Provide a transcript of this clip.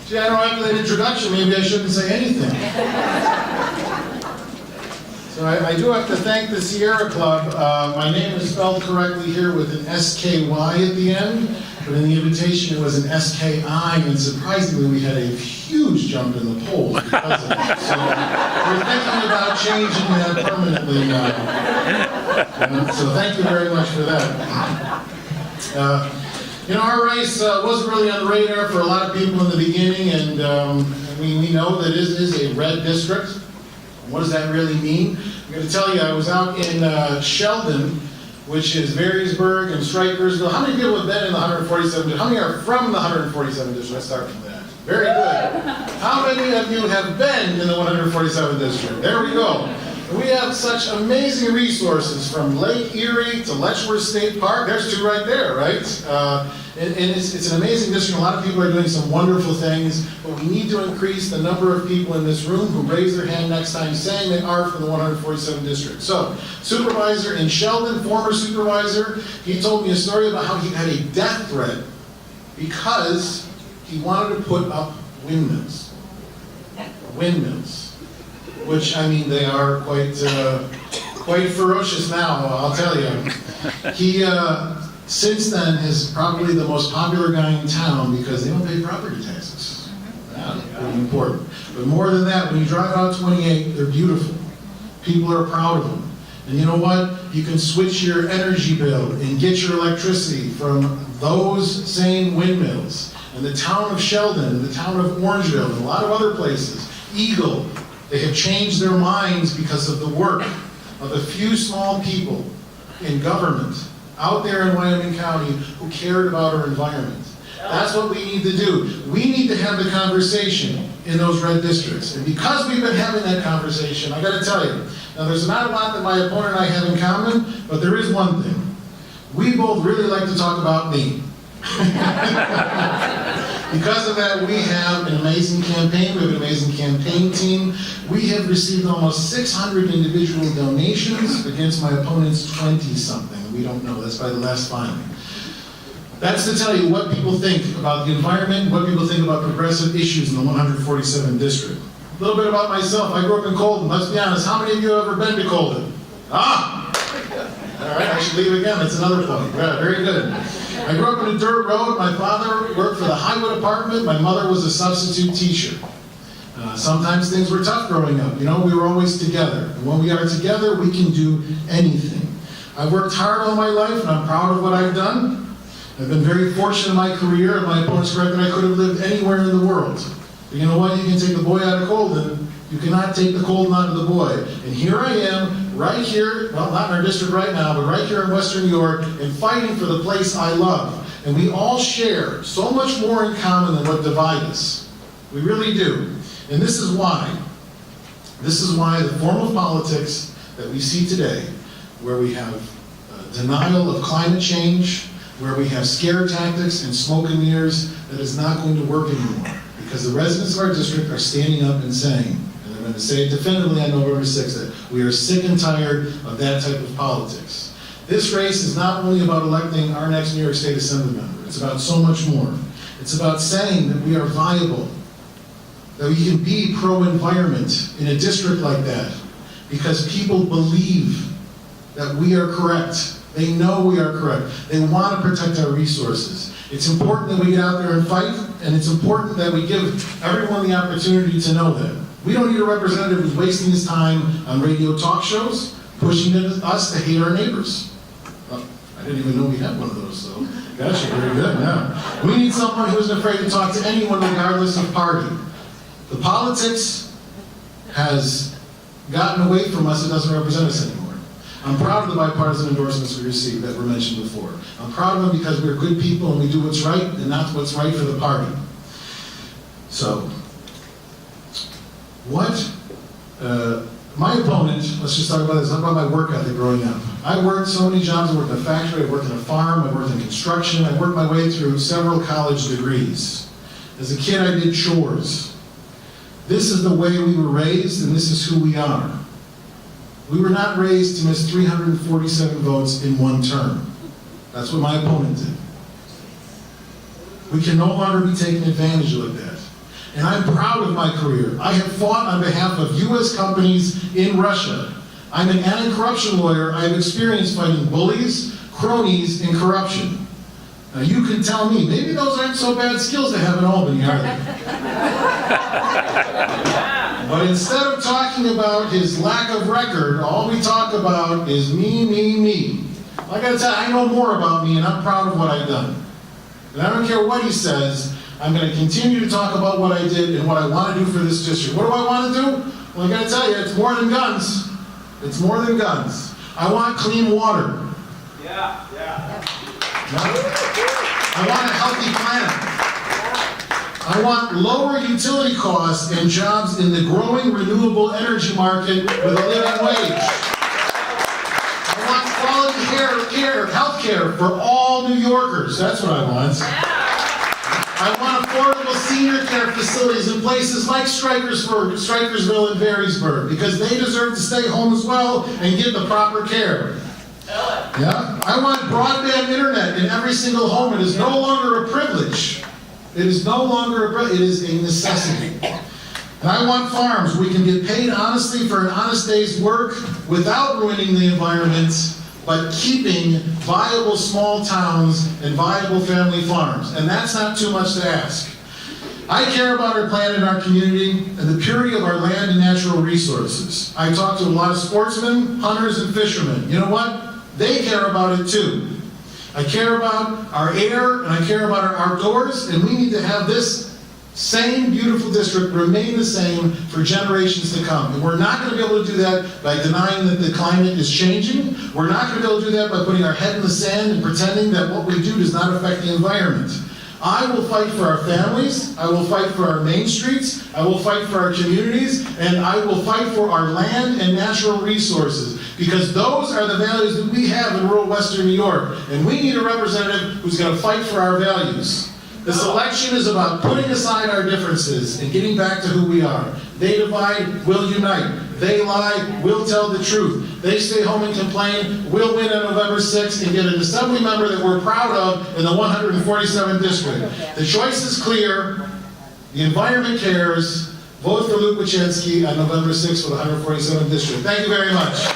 See, I know after that introduction, maybe I shouldn't say anything. So I do have to thank the Sierra Club. My name is spelled correctly here with an S-K-Y at the end, but in the invitation it was an S-K-I, and surprisingly we had a huge jump in the polls because of it. So we're thinking about changing that permanently now. So thank you very much for that. Our race wasn't really on the radar for a lot of people in the beginning, and we know that it is a red district. What does that really mean? I'm going to tell you, I was out in Sheldon, which is Marysburg and Strikersville. How many people have been in the 147 district? How many are from the 147 district? Let's start from that. Very good. How many of you have been in the 147 district? There we go. We have such amazing resources from Lake Erie to Letchworth State Park. There's two right there, right? And it's an amazing district. A lot of people are doing some wonderful things, but we need to increase the number of people in this room who raise their hand next time saying they are from the 147 district. So, supervisor in Sheldon, former supervisor, he told me a story about how he had a death threat because he wanted to put up windmills. Windmills. Which, I mean, they are quite ferocious now, I'll tell you. He, since then, is probably the most popular guy in town because they don't pay property taxes. Yeah, pretty important. But more than that, when you drive out 28, they're beautiful. People are proud of them. And you know what? You can switch your energy bill and get your electricity from those same windmills. And the town of Sheldon, and the town of Orangeville, and a lot of other places, Eagle, they have changed their minds because of the work of a few small people in government out there in Wyoming County who cared about our environment. That's what we need to do. We need to have the conversation in those red districts. And because we've been having that conversation, I got to tell you, now there's not a lot that my opponent and I have in common, but there is one thing. We both really like to talk about me. Because of that, we have an amazing campaign. We have an amazing campaign team. We have received almost 600 individual donations against my opponent's 20-something. We don't know. That's by the last filing. That's to tell you what people think about the environment, what people think about progressive issues in the 147 district. A little bit about myself. I grew up in Colden. Let's be honest. How many of you have ever been to Colden? Ah! All right, I should leave again. That's another point. Yeah, very good. I grew up in a dirt road. My father worked for the highway department. My mother was a substitute teacher. Sometimes things were tough growing up. You know, we were always together. And when we are together, we can do anything. I've worked hard all my life, and I'm proud of what I've done. I've been very fortunate in my career, and my opponent's correct that I could have lived anywhere in the world. But you know what? You can take the boy out of Colden. You cannot take the Colden out of the boy. And here I am, right here, well, not in our district right now, but right here in Western New York, and fighting for the place I love. And we all share so much more in common than what divides us. We really do. And this is why. This is why the form of politics that we see today, where we have denial of climate change, where we have scare tactics and smoke and mirrors, that is not going to work anymore. Because the residents of our district are standing up and saying, and they're going to say it definitively on November 6th, that we are sick and tired of that type of politics. This race is not only about electing our next New York State Assembly member, it's about so much more. It's about saying that we are viable, that we can be pro-environment in a district like that, because people believe that we are correct. They know we are correct. They want to protect our resources. It's important that we get out there and fight, and it's important that we give everyone the opportunity to know that. We don't need a representative who's wasting his time on radio talk shows, pushing us to hate our neighbors. Oh, I didn't even know we had one of those, so gosh, you're very good now. We need someone who isn't afraid to talk to anyone regardless of party. The politics has gotten away from us. It doesn't represent us anymore. I'm proud of the bipartisan endorsements we received that were mentioned before. I'm proud of them because we're good people and we do what's right and not what's right for the party. So, my opponent, let's just talk about this, talk about my work ethic growing up. I worked so many jobs. I worked in a factory, I worked in a farm, I worked in construction, I worked my way through several college degrees. As a kid, I did chores. This is the way we were raised, and this is who we are. We were not raised to miss 347 votes in one term. That's what my opponent did. We can no longer be taken advantage of like that. and I'm proud of my career. I have fought on behalf of U.S. companies in Russia. I'm an anti-corruption lawyer. I have experience fighting bullies, cronies, and corruption. Now you can tell me, maybe those aren't so bad skills to have in Albany, are they? But instead of talking about his lack of record, all we talk about is me, me, me. I gotta tell you, I know more about me and I'm proud of what I've done. And I don't care what he says, I'm gonna continue to talk about what I did and what I wanna do for this district. What do I wanna do? Well, I gotta tell you, it's more than guns. It's more than guns. I want clean water. Yeah. I want a healthy planet. I want lower utility costs and jobs in the growing renewable energy market with a living wage. I want quality health care for all New Yorkers. That's what I want. I want affordable senior care facilities in places like Strikersville and Varysburg, because they deserve to stay home as well and get the proper care. Yeah? I want broadband internet in every single home. It is no longer a privilege. It is no longer a privilege. It is a necessity. And I want farms where we can get paid honestly for an honest day's work without ruining the environment, but keeping viable small towns and viable family farms. And that's not too much to ask. I care about our planet and our community and the purity of our land and natural resources. I talk to a lot of sportsmen, hunters, and fishermen. You know what? They care about it too. I care about our air and I care about our outdoors, and we need to have this same beautiful district remain the same for generations to come. And we're not going to be able to do that by denying that the climate is changing. We're not going to be able to do that by putting our head in the sand and pretending that what we do does not affect the environment. I will fight for our families, I will fight for our main streets, I will fight for our communities, and I will fight for our land and natural resources, because those are the values that we have in rural Western New York, and we need a representative who's going to fight for our values. This election is about putting aside our differences and getting back to who we are. They divide, we'll unite. They lie, we'll tell the truth. They stay home and complain, we'll win on November 6th and get an assembly member that we're proud of in the 147th district. The choice is clear, the environment cares. Vote for Luke Wochensky on November 6th for the 147th district. Thank you very much.